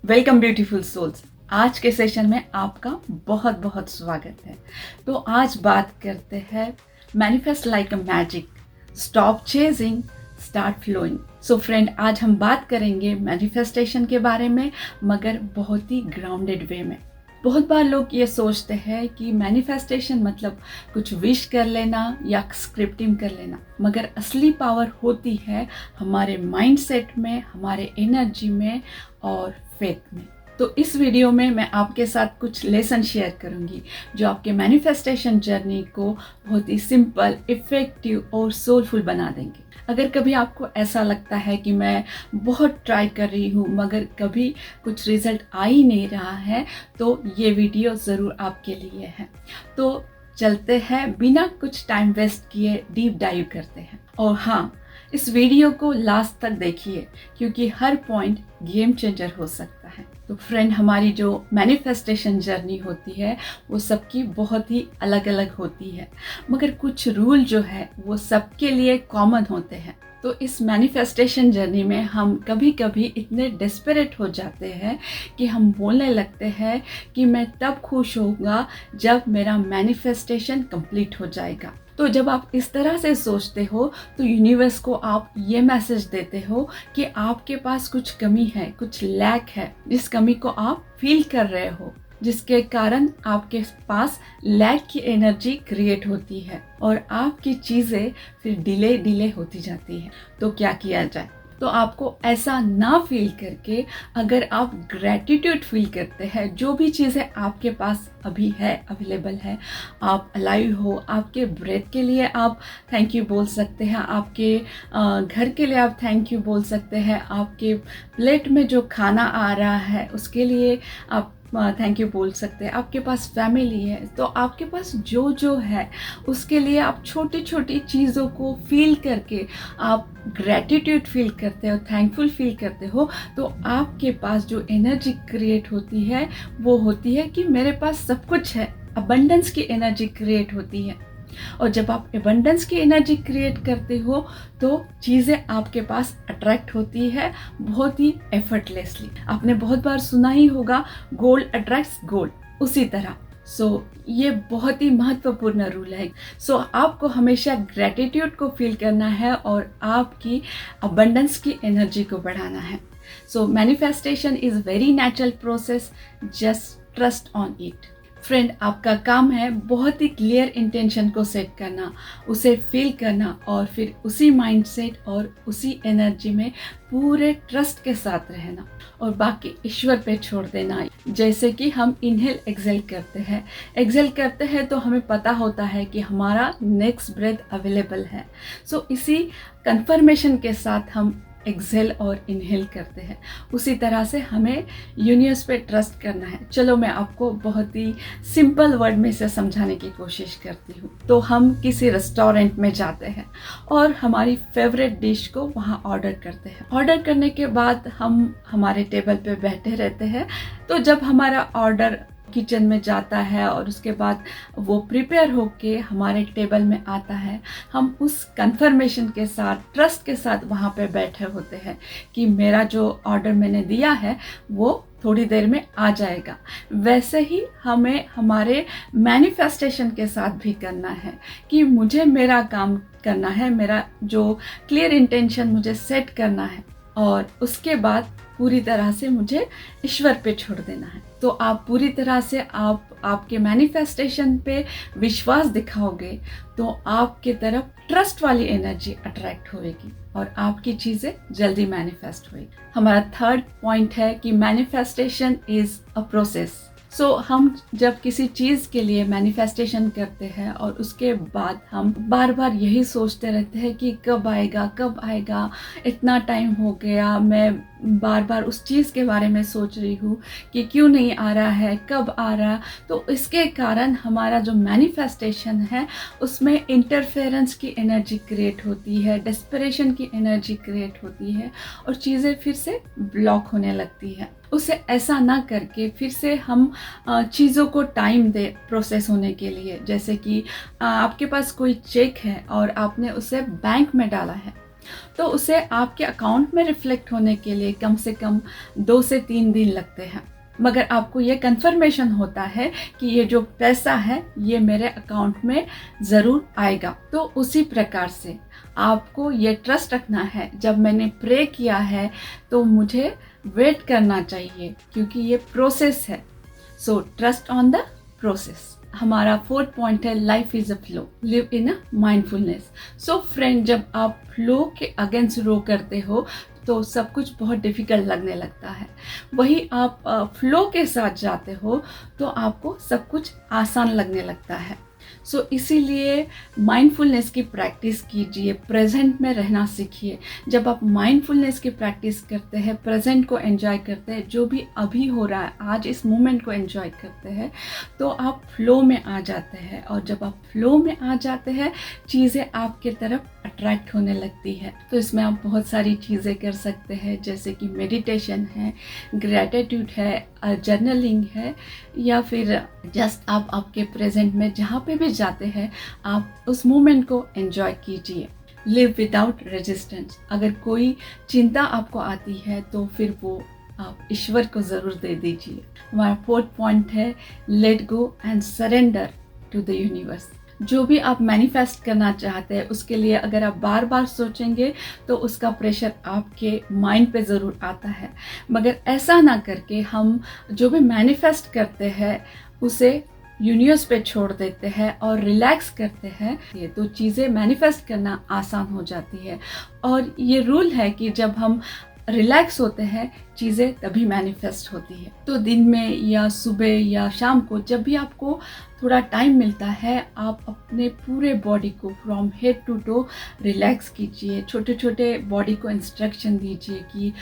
Welcome beautiful souls. आज के session में आपका बहुत बहुत स्वागत है। तो आज बात करते हैं manifest like a magic, stop chasing, start flowing. So friend, आज हम बात करेंगे मैनिफेस्टेशन के बारे में, मगर बहुत ही ग्राउंडेड वे में। बहुत बार लोग ये सोचते हैं कि मैनिफेस्टेशन मतलब कुछ विश कर लेना या स्क्रिप्टिंग कर लेना, मगर असली पावर होती है हमारे माइंडसेट में, हमारे एनर्जी में और फेथ में। तो इस वीडियो में मैं आपके साथ कुछ लेसन शेयर करूंगी जो आपके मैनिफेस्टेशन जर्नी को बहुत ही सिंपल, इफेक्टिव और सोलफुल बना देंगे। अगर कभी आपको ऐसा लगता है कि मैं बहुत ट्राई कर रही हूँ मगर कभी कुछ रिजल्ट आ ही नहीं रहा है, तो ये वीडियो ज़रूर आपके लिए है। तो चलते हैं, बिना कुछ टाइम वेस्ट किए डीप डाइव करते हैं। और हाँ, इस वीडियो को लास्ट तक देखिए क्योंकि हर पॉइंट गेम चेंजर हो सकता है। तो फ्रेंड, हमारी जो मैनिफेस्टेशन जर्नी होती है वो सबकी बहुत ही अलग अलग होती है, मगर कुछ रूल जो है वो सबके लिए कॉमन होते हैं। तो इस मैनिफेस्टेशन जर्नी में हम कभी कभी इतने डेस्परेट हो जाते हैं कि हम बोलने लगते हैं कि मैं तब खुश होऊंगा जब मेरा मैनिफेस्टेशन कंप्लीट हो जाएगा। तो जब आप इस तरह से सोचते हो तो यूनिवर्स को आप ये मैसेज देते हो कि आपके पास कुछ कमी है, कुछ लैक है, जिस कमी को आप फील कर रहे हो, जिसके कारण आपके पास लैक की एनर्जी क्रिएट होती है और आपकी चीज़ें फिर डिले होती जाती है। तो क्या किया जाए? तो आपको ऐसा ना फील करके, अगर आप ग्रैटिट्यूड फील करते हैं, जो भी चीज़ें आपके पास अभी है, अवेलेबल है, आप अलाइव हो, आपके ब्रेथ के लिए आप थैंक यू बोल सकते हैं, आपके घर के लिए आप थैंक यू बोल सकते हैं, आपके प्लेट में जो खाना आ रहा है उसके लिए आप थैंक यू बोल सकते हैं, आपके पास फैमिली है, तो आपके पास जो जो है उसके लिए आप छोटी छोटी चीज़ों को फील करके आप ग्रैटिट्यूड फील करते हो, थैंकफुल फील करते हो, तो आपके पास जो एनर्जी क्रिएट होती है वो होती है कि मेरे पास सब कुछ है। अबंडेंस की एनर्जी क्रिएट होती है। और जब आप एबंडेंस की एनर्जी क्रिएट करते हो तो चीज़ें आपके पास अट्रैक्ट होती है बहुत ही एफर्टलेसली। आपने बहुत बार सुना ही होगा, गोल्ड अट्रैक्ट्स गोल्ड, उसी तरह। ये बहुत ही महत्वपूर्ण रूल है। आपको हमेशा ग्रैटिट्यूड को फील करना है और आपकी अबंडेंस की एनर्जी को बढ़ाना है। Manifestation is very natural process, just trust on it. Friend, आपका काम है बहुत ही क्लियर इंटेंशन को सेट करना, उसे फील करना और फिर उसी माइंडसेट और उसी एनर्जी में पूरे ट्रस्ट के साथ रहना और बाकी ईश्वर पे छोड़ देना। जैसे कि हम इनहेल एक्सेल करते हैं तो हमें पता होता है कि हमारा नेक्स्ट ब्रेथ अवेलेबल है। इसी कंफर्मेशन के साथ हम एक्सेल और इनहेल करते हैं। उसी तरह से हमें यूनिवर्स पे ट्रस्ट करना है। चलो, मैं आपको बहुत ही सिंपल वर्ड में से समझाने की कोशिश करती हूँ। तो हम किसी रेस्टोरेंट में जाते हैं और हमारी फेवरेट डिश को वहाँ ऑर्डर करते हैं। ऑर्डर करने के बाद हम हमारे टेबल पे बैठे रहते हैं। तो जब हमारा ऑर्डर किचन में जाता है और उसके बाद वो प्रिपेयर होके हमारे टेबल में आता है, हम उस कंफर्मेशन के साथ, ट्रस्ट के साथ वहाँ पे बैठे होते हैं कि मेरा जो ऑर्डर मैंने दिया है वो थोड़ी देर में आ जाएगा। वैसे ही हमें हमारे मैनिफेस्टेशन के साथ भी करना है कि मुझे मेरा काम करना है, मेरा जो क्लियर इंटेंशन मुझे सेट करना है और उसके बाद पूरी तरह से मुझे ईश्वर पे छोड़ देना है। तो आप पूरी तरह से आपके मैनिफेस्टेशन पे विश्वास दिखाओगे तो आपके तरफ ट्रस्ट वाली एनर्जी अट्रैक्ट होएगी और आपकी चीज़ें जल्दी मैनिफेस्ट होएगी। हमारा थर्ड पॉइंट है कि मैनिफेस्टेशन इज़ अ प्रोसेस। हम जब किसी चीज़ के लिए मैनिफेस्टेशन करते हैं और उसके बाद हम बार बार यही सोचते रहते हैं कि कब आएगा, इतना टाइम हो गया, मैं बार बार उस चीज़ के बारे में सोच रही हूँ कि क्यों नहीं आ रहा है, कब आ रहा। तो इसके कारण हमारा जो मैनिफेस्टेशन है उसमें इंटरफेरेंस की एनर्जी क्रिएट होती है, डेस्परेशन की एनर्जी क्रिएट होती है और चीज़ें फिर से ब्लॉक होने लगती है। उसे ऐसा ना करके फिर से हम चीज़ों को टाइम दे प्रोसेस होने के लिए। जैसे कि आपके पास कोई चेक है और आपने उसे बैंक में डाला है तो उसे आपके अकाउंट में रिफ्लेक्ट होने के लिए कम से कम 2 से 3 दिन लगते हैं। मगर आपको ये कंफर्मेशन होता है कि ये जो पैसा है ये मेरे अकाउंट में ज़रूर आएगा। तो उसी प्रकार से आपको ये ट्रस्ट रखना है, जब मैंने प्रे किया है तो मुझे वेट करना चाहिए, क्योंकि ये प्रोसेस है। So trust on the process. हमारा 4th पॉइंट है life is a flow, live in a mindfulness. So friend, जब आप फ्लो के अगेंस्ट रो करते हो तो सब कुछ बहुत डिफ़िकल्ट लगने लगता है। वही आप फ्लो के साथ जाते हो तो आपको सब कुछ आसान लगने लगता है। सो इसीलिए माइंडफुलनेस की प्रैक्टिस कीजिए, प्रेजेंट में रहना सीखिए। जब आप माइंडफुलनेस की प्रैक्टिस करते हैं, प्रेजेंट को एंजॉय करते हैं, जो भी अभी हो रहा है आज इस मोमेंट को एंजॉय करते हैं, तो आप फ्लो में आ जाते हैं। और जब आप फ्लो में आ जाते हैं, चीज़ें आपके तरफ अट्रैक्ट होने लगती है। तो इसमें आप बहुत सारी चीज़ें कर सकते हैं, जैसे कि मेडिटेशन है, ग्रैटिट्यूड है, जर्नलिंग है, या फिर जस्ट आप आपके प्रेजेंट में जहाँ पे भी जाते हैं आप उस मोमेंट को एंजॉय कीजिए। Live without resistance. अगर कोई चिंता आपको आती है तो फिर वो आप ईश्वर को ज़रूर दे दीजिए। हमारा 4th पॉइंट है let go and surrender to the universe. जो भी आप मैनिफेस्ट करना चाहते हैं उसके लिए अगर आप बार बार सोचेंगे तो उसका प्रेशर आपके माइंड पे ज़रूर आता है। मगर ऐसा ना करके हम जो भी मैनिफेस्ट करते हैं उसे यूनिवर्स पे छोड़ देते हैं और रिलैक्स करते हैं, ये तो चीज़ें मैनिफेस्ट करना आसान हो जाती है। और ये रूल है कि जब हम रिलैक्स होते हैं चीज़ें तभी मैनिफेस्ट होती है। तो दिन में या सुबह या शाम को जब भी आपको थोड़ा टाइम मिलता है, आप अपने पूरे बॉडी को from head to toe relax कीजिए। छोटे छोटे बॉडी को इंस्ट्रक्शन दीजिए कि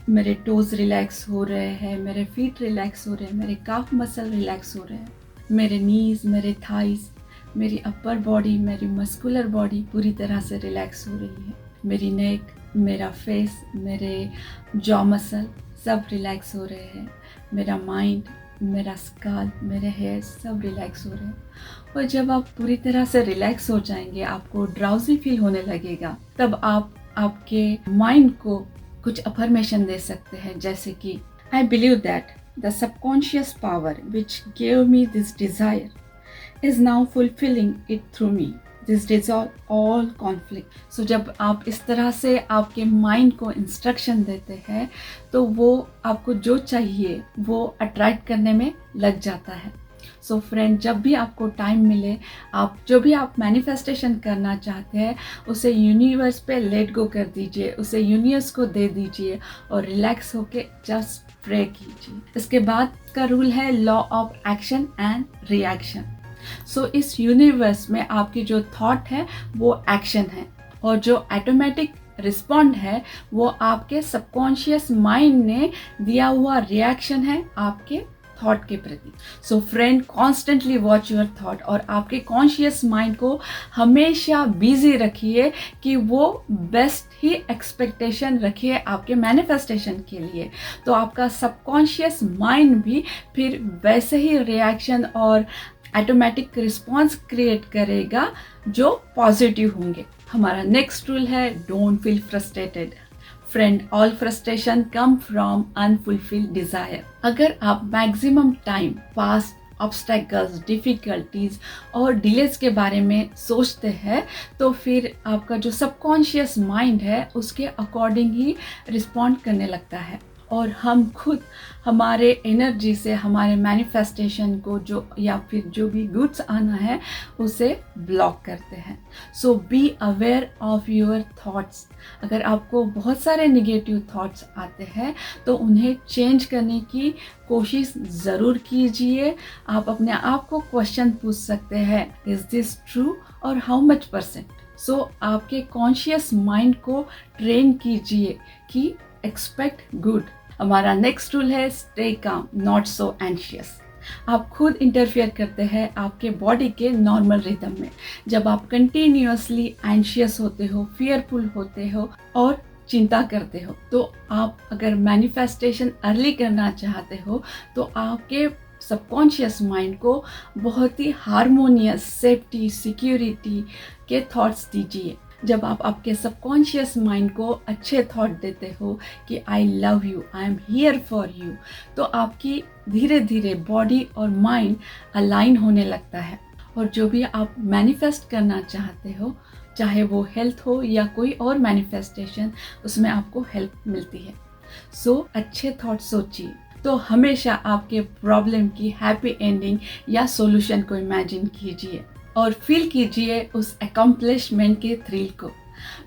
मेरे टोज रिलैक्स हो रहे हैं, मेरे फीट रिलैक्स हो रहे हैं, मेरे काफ मसल रिलैक्स हो रहे हैं, मेरे नीज, मेरे थाइस, मेरी अपर बॉडी, मेरी मस्कुलर बॉडी पूरी तरह से रिलैक्स हो रही है, मेरी नेक, मेरा फेस, मेरे जॉ मसल सब रिलैक्स हो रहे हैं, मेरा माइंड, मेरा स्काल, मेरे हेयर सब रिलैक्स हो रहे हैं। और जब आप पूरी तरह से रिलैक्स हो जाएंगे, आपको ड्राउजी फील होने लगेगा, तब आप आपके माइंड को कुछ अफर्मेशन दे सकते हैं, जैसे कि I believe that the subconscious power which gave me this desire is now fulfilling it through me, this dissolve all conflict. So जब आप इस तरह से आपके माइंड को इंस्ट्रक्शन देते हैं तो वो आपको जो चाहिए वो अट्रैक्ट करने में लग जाता है। सो फ्रेंड, जब भी आपको टाइम मिले, आप जो भी आप मैनिफेस्टेशन करना चाहते हैं उसे यूनिवर्स पे लेट गो कर दीजिए, उसे यूनिवर्स को दे दीजिए और रिलैक्स होके जस्ट प्रे कीजिए। इसके बाद का रूल है law of action and reaction. So इस यूनिवर्स में आपकी जो थॉट है वो एक्शन है, और जो ऑटोमेटिक रिस्पॉन्ड है वो आपके सबकॉन्शियस माइंड ने दिया हुआ रिएक्शन है आपके थॉट के प्रति। So friend, constantly watch your thought और आपके कॉन्शियस माइंड को हमेशा बिजी रखिए कि वो बेस्ट ही एक्सपेक्टेशन रखिए आपके मैनिफेस्टेशन के लिए। तो आपका सबकॉन्शियस माइंड भी फिर वैसे ही रिएक्शन और ऑटोमेटिक रिस्पॉन्स क्रिएट करेगा जो पॉजिटिव होंगे। हमारा नेक्स्ट रूल है don't feel frustrated. Friend, all frustration come from unfulfilled Dzire. अगर आप maximum time past obstacles, difficulties और डिलेज के बारे में सोचते हैं तो फिर आपका जो सबकॉन्शियस माइंड है उसके अकॉर्डिंग ही रिस्पॉन्ड करने लगता है, और हम खुद हमारे एनर्जी से हमारे मैनिफेस्टेशन को जो या फिर जो भी गुड्स आना है उसे ब्लॉक करते हैं। So be aware of your thoughts. अगर आपको बहुत सारे निगेटिव थॉट्स आते हैं तो उन्हें चेंज करने की कोशिश ज़रूर कीजिए। आप अपने आप को क्वेश्चन पूछ सकते हैं, इज दिस ट्रू और हाउ मच परसेंट। सो आपके कॉन्शियस माइंड को ट्रेन कीजिए कि एक्सपेक्ट गुड। हमारा नेक्स्ट रूल है stay calm not so anxious. आप खुद इंटरफियर करते हैं आपके बॉडी के नॉर्मल रिदम में। जब आप कंटिन्यूअसली एंशियस होते हो, फियरफुल होते हो और चिंता करते हो, तो आप अगर मैनिफेस्टेशन अर्ली करना चाहते हो तो आपके सबकॉन्शियस माइंड को बहुत ही हार्मोनियस, सेफ्टी, सिक्योरिटी के थॉट्स दीजिए। जब आप आपके सबकॉन्शियस माइंड को अच्छे थॉट देते हो कि I love you, I am here for you, तो आपकी धीरे धीरे बॉडी और माइंड अलाइन होने लगता है। और जो भी आप मैनिफेस्ट करना चाहते हो, चाहे वो हेल्थ हो या कोई और मैनिफेस्टेशन, उसमें आपको हेल्प मिलती है। सो अच्छे थॉट सोचिए, तो हमेशा आपके प्रॉब्लम की हैप्पी एंडिंग या सॉल्यूशन को इमेजिन कीजिए और फील कीजिए उस अकम्प्लिशमेंट के थ्रिल को।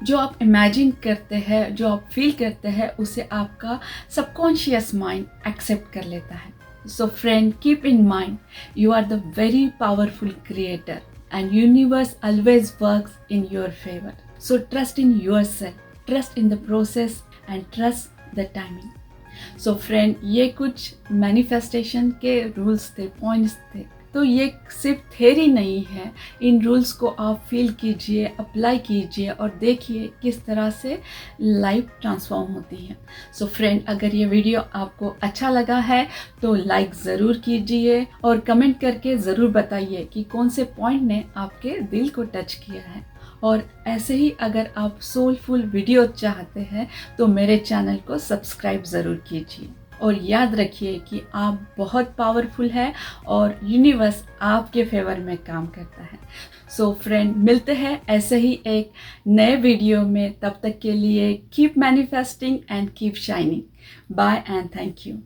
जो आप इमेजिन करते हैं, जो आप फील करते हैं, उसे आपका सबकॉन्शियस माइंड एक्सेप्ट कर लेता है। So friend, keep in mind you are the very powerful creator and universe always works in your favor. So trust in yourself, trust in the process and trust the timing. So friend, ये कुछ manifestation के rules थे, points थे। तो ये सिर्फ theory नहीं है, इन रूल्स को आप फील कीजिए, अप्लाई कीजिए और देखिए किस तरह से लाइफ ट्रांसफॉर्म होती है। सो फ्रेंड, अगर ये वीडियो आपको अच्छा लगा है तो लाइक ज़रूर कीजिए और कमेंट करके ज़रूर बताइए कि कौन से पॉइंट ने आपके दिल को टच किया है। और ऐसे ही अगर आप सोलफुल वीडियो चाहते हैं तो मेरे चैनल को सब्सक्राइब ज़रूर कीजिए। और याद रखिए कि आप बहुत पावरफुल है और यूनिवर्स आपके फेवर में काम करता है। सो फ्रेंड, मिलते हैं ऐसे ही एक नए वीडियो में। तब तक के लिए keep manifesting and keep shining. Bye and thank you.